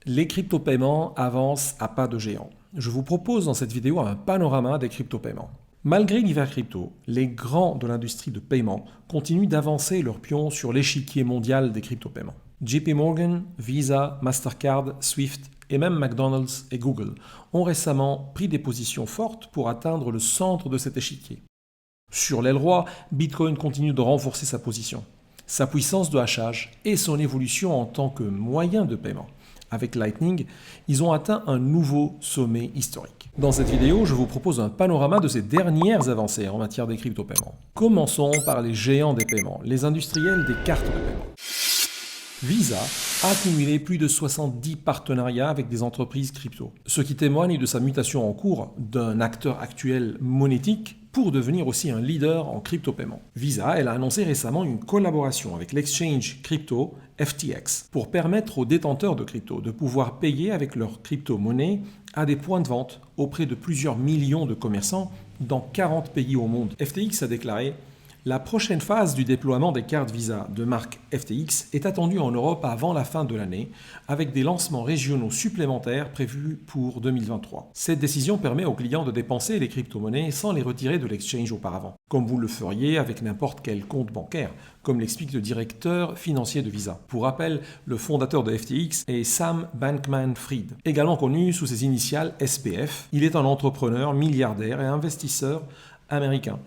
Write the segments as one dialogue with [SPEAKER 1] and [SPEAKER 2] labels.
[SPEAKER 1] Les crypto-paiements avancent à pas de géant. Je vous propose dans cette vidéo un panorama des crypto-paiements. Malgré l'hiver crypto, les grands de l'industrie de paiement continuent d'avancer leurs pions sur l'échiquier mondial des crypto-paiements. JP Morgan, Visa, Mastercard, Swift et même McDonald's et Google ont récemment pris des positions fortes pour atteindre le centre de cet échiquier. Sur l'aile roi, Bitcoin continue de renforcer sa position, sa puissance de hachage et son évolution en tant que moyen de paiement. Avec Lightning, ils ont atteint un nouveau sommet historique. Dans cette vidéo, je vous propose un panorama de ces dernières avancées en matière des crypto-paiements. Commençons par les géants des paiements, les industriels des cartes de paiement. Visa a accumulé plus de 70 partenariats avec des entreprises crypto, ce qui témoigne de sa mutation en cours d'un acteur actuel monétique pour devenir aussi un leader en crypto-paiement. Visa, elle a annoncé récemment une collaboration avec l'exchange crypto FTX pour permettre aux détenteurs de crypto de pouvoir payer avec leur crypto-monnaie à des points de vente auprès de plusieurs millions de commerçants dans 40 pays au monde. FTX a déclaré: la prochaine phase du déploiement des cartes Visa de marque FTX est attendue en Europe avant la fin de l'année, avec des lancements régionaux supplémentaires prévus pour 2023. Cette décision permet aux clients de dépenser les crypto-monnaies sans les retirer de l'exchange auparavant, comme vous le feriez avec n'importe quel compte bancaire, comme l'explique le directeur financier de Visa. Pour rappel, le fondateur de FTX est Sam Bankman-Fried, également connu sous ses initiales SBF. Il est un entrepreneur, milliardaire et investisseur américain.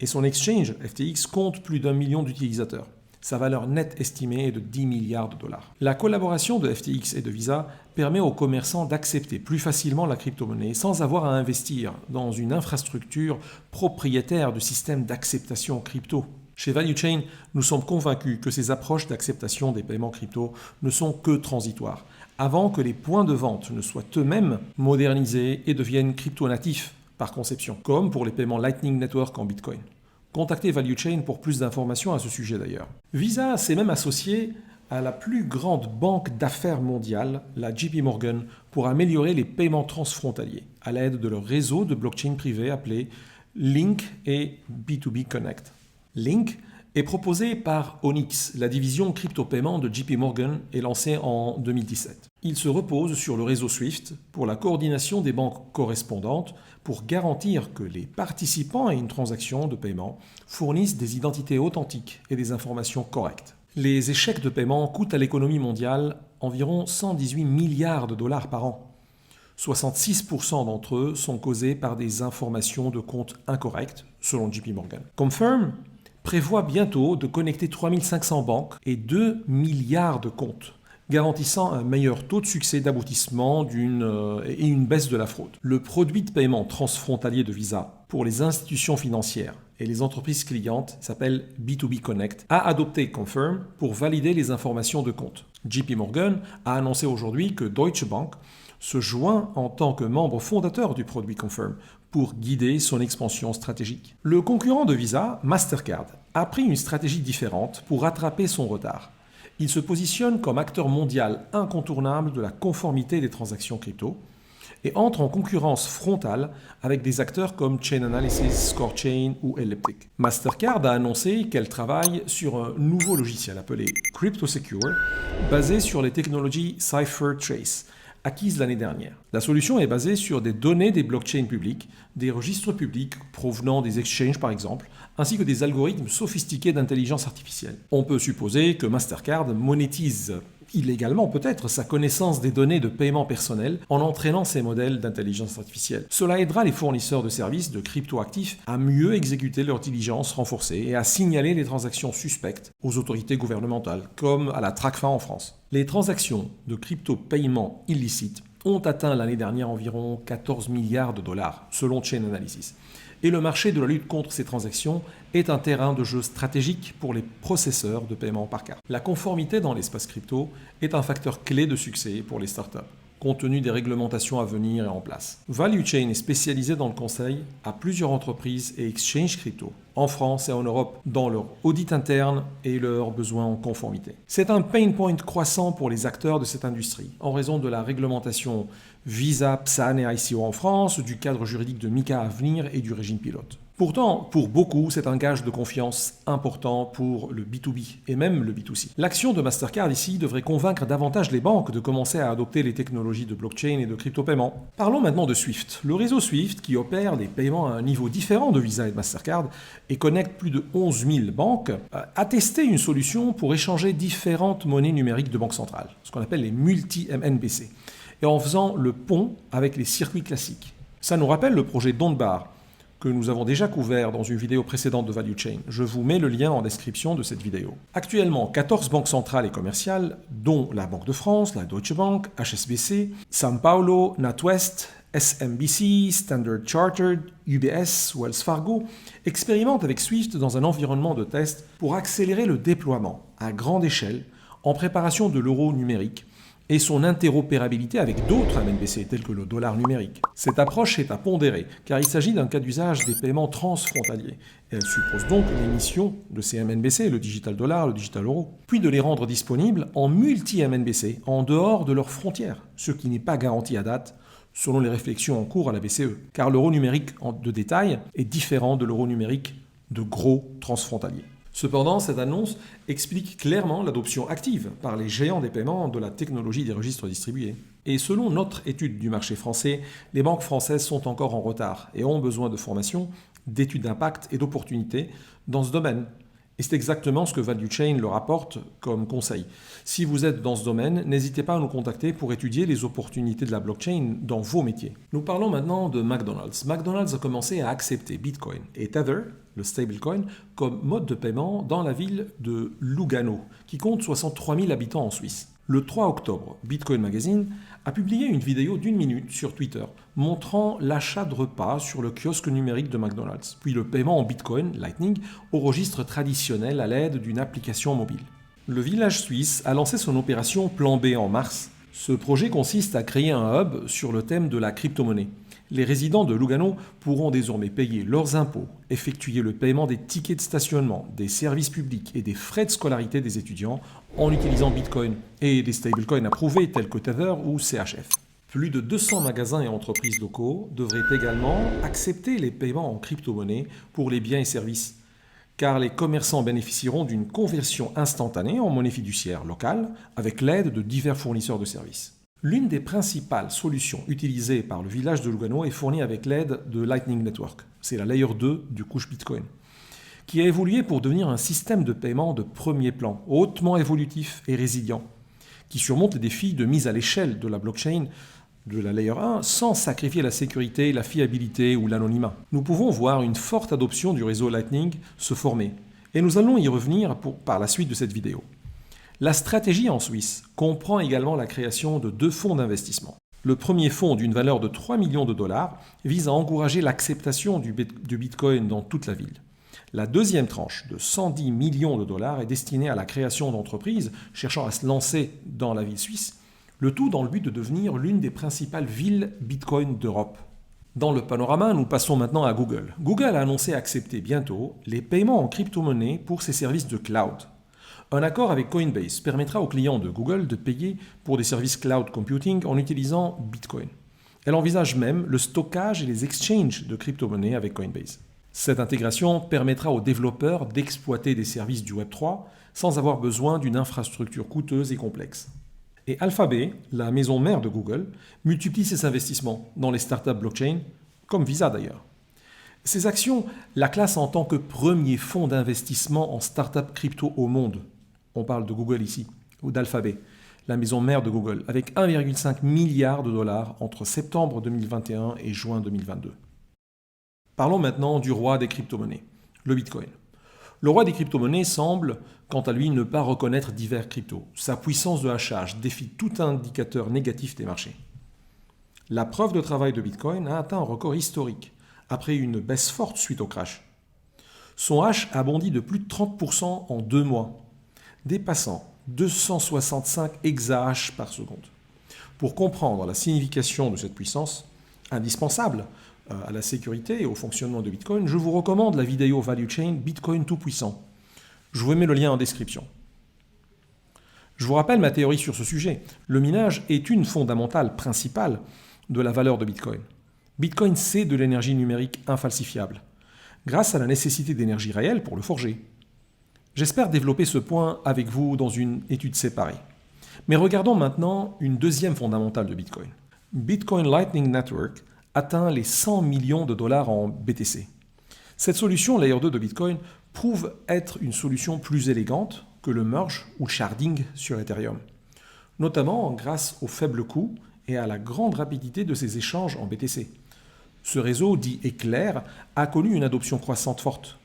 [SPEAKER 1] Et son exchange, FTX, compte plus d'1 million d'utilisateurs. Sa valeur nette estimée est de 10 milliards de dollars. La collaboration de FTX et de Visa permet aux commerçants d'accepter plus facilement la crypto-monnaie sans avoir à investir dans une infrastructure propriétaire de systèmes d'acceptation crypto. Chez ValueChain, nous sommes convaincus que ces approches d'acceptation des paiements crypto ne sont que transitoires, avant que les points de vente ne soient eux-mêmes modernisés et deviennent crypto-natifs par conception, comme pour les paiements Lightning Network en Bitcoin. Contactez ValueChain pour plus d'informations à ce sujet d'ailleurs. Visa s'est même associé à la plus grande banque d'affaires mondiale, la JP Morgan, pour améliorer les paiements transfrontaliers à l'aide de leur réseau de blockchain privé appelé Link et B2B Connect. Link est proposé par Onyx, la division crypto-paiement de JP Morgan et lancée en 2017. Il se repose sur le réseau Swift pour la coordination des banques correspondantes pour garantir que les participants à une transaction de paiement fournissent des identités authentiques et des informations correctes. Les échecs de paiement coûtent à l'économie mondiale environ 118 milliards de dollars par an. 66% d'entre eux sont causés par des informations de compte incorrectes, selon JP Morgan. Confirm prévoit bientôt de connecter 3500 banques et 2 milliards de comptes, garantissant un meilleur taux de succès d'aboutissement et une baisse de la fraude. Le produit de paiement transfrontalier de Visa pour les institutions financières et les entreprises clientes s'appelle B2B Connect, a adopté Confirm pour valider les informations de compte. JP Morgan a annoncé aujourd'hui que Deutsche Bank se joint en tant que membre fondateur du produit Confirm pour guider son expansion stratégique. Le concurrent de Visa, Mastercard, a pris une stratégie différente pour rattraper son retard. Il se positionne comme acteur mondial incontournable de la conformité des transactions crypto et entre en concurrence frontale avec des acteurs comme Chainalysis, ScoreChain ou Elliptic. Mastercard a annoncé qu'elle travaille sur un nouveau logiciel appelé CryptoSecure, basé sur les technologies CipherTrace, acquise l'année dernière. La solution est basée sur des données des blockchains publics, des registres publics provenant des exchanges par exemple, ainsi que des algorithmes sophistiqués d'intelligence artificielle. On peut supposer que Mastercard monétise illégalement peut-être sa connaissance des données de paiement personnel en entraînant ces modèles d'intelligence artificielle. Cela aidera les fournisseurs de services de cryptoactifs à mieux exécuter leur diligence renforcée et à signaler les transactions suspectes aux autorités gouvernementales, comme à la TRACFIN en France. Les transactions de crypto-paiement illicites ont atteint l'année dernière environ 14 milliards de dollars, selon Chainalysis. Et le marché de la lutte contre ces transactions est un terrain de jeu stratégique pour les processeurs de paiement par carte. La conformité dans l'espace crypto est un facteur clé de succès pour les startups, compte tenu des réglementations à venir et en place. ValueChain est spécialisé dans le conseil à plusieurs entreprises et exchanges crypto, en France et en Europe, dans leur audit interne et leurs besoins en conformité. C'est un pain point croissant pour les acteurs de cette industrie, en raison de la réglementation Visa, PSAN et ICO en France, du cadre juridique de MiCA à venir et du régime pilote. Pourtant, pour beaucoup, c'est un gage de confiance important pour le B2B et même le B2C. L'action de Mastercard ici devrait convaincre davantage les banques de commencer à adopter les technologies de blockchain et de crypto-paiement. Parlons maintenant de SWIFT. Le réseau SWIFT, qui opère les paiements à un niveau différent de Visa et de Mastercard et connecte plus de 11 000 banques, a testé une solution pour échanger différentes monnaies numériques de banque centrale, ce qu'on appelle les multi-MNBC, et en faisant le pont avec les circuits classiques. Ça nous rappelle le projet Donbar, que nous avons déjà couvert dans une vidéo précédente de Value Chain. Je vous mets le lien en description de cette vidéo. Actuellement, 14 banques centrales et commerciales, dont la Banque de France, la Deutsche Bank, HSBC, São Paulo, NatWest, SMBC, Standard Chartered, UBS, Wells Fargo, expérimentent avec Swift dans un environnement de test pour accélérer le déploiement à grande échelle en préparation de l'euro numérique et son interopérabilité avec d'autres MNBC tels que le dollar numérique. Cette approche est à pondérer car il s'agit d'un cas d'usage des paiements transfrontaliers et elle suppose donc l'émission de ces MNBC, le digital dollar, le digital euro, puis de les rendre disponibles en multi-MNBC en dehors de leurs frontières, ce qui n'est pas garanti à date selon les réflexions en cours à la BCE, car l'euro numérique de détail est différent de l'euro numérique de gros transfrontaliers. Cependant, cette annonce explique clairement l'adoption active par les géants des paiements de la technologie des registres distribués. Et selon notre étude du marché français, les banques françaises sont encore en retard et ont besoin de formation, d'études d'impact et d'opportunités dans ce domaine. Et c'est exactement ce que Value Chain leur apporte comme conseil. Si vous êtes dans ce domaine, n'hésitez pas à nous contacter pour étudier les opportunités de la blockchain dans vos métiers. Nous parlons maintenant de McDonald's. McDonald's a commencé à accepter Bitcoin et Tether, le stablecoin, comme mode de paiement dans la ville de Lugano, qui compte 63 000 habitants en Suisse. Le 3 octobre, Bitcoin Magazine a publié une vidéo d'1 minute sur Twitter montrant l'achat de repas sur le kiosque numérique de McDonald's, puis le paiement en Bitcoin, Lightning, au registre traditionnel à l'aide d'une application mobile. Le village suisse a lancé son opération Plan B en mars. Ce projet consiste à créer un hub sur le thème de la crypto-monnaie. Les résidents de Lugano pourront désormais payer leurs impôts, effectuer le paiement des tickets de stationnement, des services publics et des frais de scolarité des étudiants en utilisant Bitcoin et des stablecoins approuvés tels que Tether ou CHF. Plus de 200 magasins et entreprises locaux devraient également accepter les paiements en crypto-monnaie pour les biens et services, car les commerçants bénéficieront d'une conversion instantanée en monnaie fiduciaire locale avec l'aide de divers fournisseurs de services. L'une des principales solutions utilisées par le village de Lugano est fournie avec l'aide de Lightning Network. C'est la Layer 2 du couche Bitcoin, qui a évolué pour devenir un système de paiement de premier plan, hautement évolutif et résilient, qui surmonte les défis de mise à l'échelle de la blockchain de la Layer 1 sans sacrifier la sécurité, la fiabilité ou l'anonymat. Nous pouvons voir une forte adoption du réseau Lightning se former, et nous allons y revenir par la suite de cette vidéo. La stratégie en Suisse comprend également la création de 2 fonds d'investissement. Le premier fonds, d'une valeur de 3 millions de dollars, vise à encourager l'acceptation du Bitcoin dans toute la ville. La deuxième tranche, de 110 millions de dollars, est destinée à la création d'entreprises cherchant à se lancer dans la ville suisse, le tout dans le but de devenir l'une des principales villes Bitcoin d'Europe. Dans le panorama, nous passons maintenant à Google. Google a annoncé accepter bientôt les paiements en crypto-monnaie pour ses services de cloud. Un accord avec Coinbase permettra aux clients de Google de payer pour des services cloud computing en utilisant Bitcoin. Elle envisage même le stockage et les exchanges de crypto-monnaies avec Coinbase. Cette intégration permettra aux développeurs d'exploiter des services du Web3 sans avoir besoin d'une infrastructure coûteuse et complexe. Et Alphabet, la maison mère de Google, multiplie ses investissements dans les startups blockchain, comme Visa d'ailleurs. Ces actions la classent en tant que premier fonds d'investissement en startup crypto au monde. On parle de Google ici, ou d'Alphabet, la maison mère de Google, avec 1,5 milliard de dollars entre septembre 2021 et juin 2022. Parlons maintenant du roi des crypto-monnaies, le Bitcoin. Le roi des crypto-monnaies semble, quant à lui, ne pas reconnaître divers cryptos. Sa puissance de hachage défie tout indicateur négatif des marchés. La preuve de travail de Bitcoin a atteint un record historique, après une baisse forte suite au crash. Son hash a bondi de plus de 30% en 2 mois, dépassant 265 exahash par seconde. Pour comprendre la signification de cette puissance, indispensable à la sécurité et au fonctionnement de Bitcoin, je vous recommande la vidéo Value Chain Bitcoin tout puissant. Je vous mets le lien en description. Je vous rappelle ma théorie sur ce sujet. Le minage est une fondamentale principale de la valeur de Bitcoin. Bitcoin, c'est de l'énergie numérique infalsifiable. grâce à la nécessité d'énergie réelle pour le forger. J'espère développer ce point avec vous dans une étude séparée. Mais regardons maintenant une deuxième fondamentale de Bitcoin. Bitcoin Lightning Network atteint les 100 millions de dollars en BTC. Cette solution Layer 2 de Bitcoin prouve être une solution plus élégante que le merge ou le sharding sur Ethereum, notamment grâce au faible coût et à la grande rapidité de ses échanges en BTC. Ce réseau dit éclair a connu une adoption croissante forte.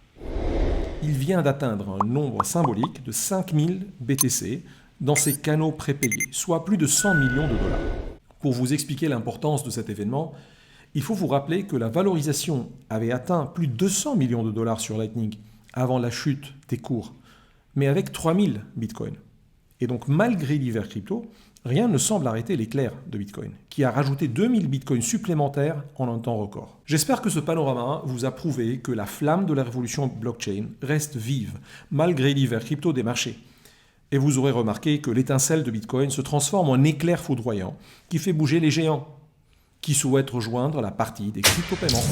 [SPEAKER 1] Il vient d'atteindre un nombre symbolique de 5000 BTC dans ses canaux prépayés, soit plus de 100 millions de dollars. Pour vous expliquer l'importance de cet événement, il faut vous rappeler que la valorisation avait atteint plus de 200 millions de dollars sur Lightning avant la chute des cours, mais avec 3000 Bitcoin. Et donc malgré l'hiver crypto, rien ne semble arrêter l'éclair de Bitcoin, qui a rajouté 2000 Bitcoins supplémentaires en un temps record. J'espère que ce panorama vous a prouvé que la flamme de la révolution blockchain reste vive, malgré l'hiver crypto des marchés. Et vous aurez remarqué que l'étincelle de Bitcoin se transforme en éclair foudroyant qui fait bouger les géants qui souhaitent rejoindre la partie des crypto-paiements.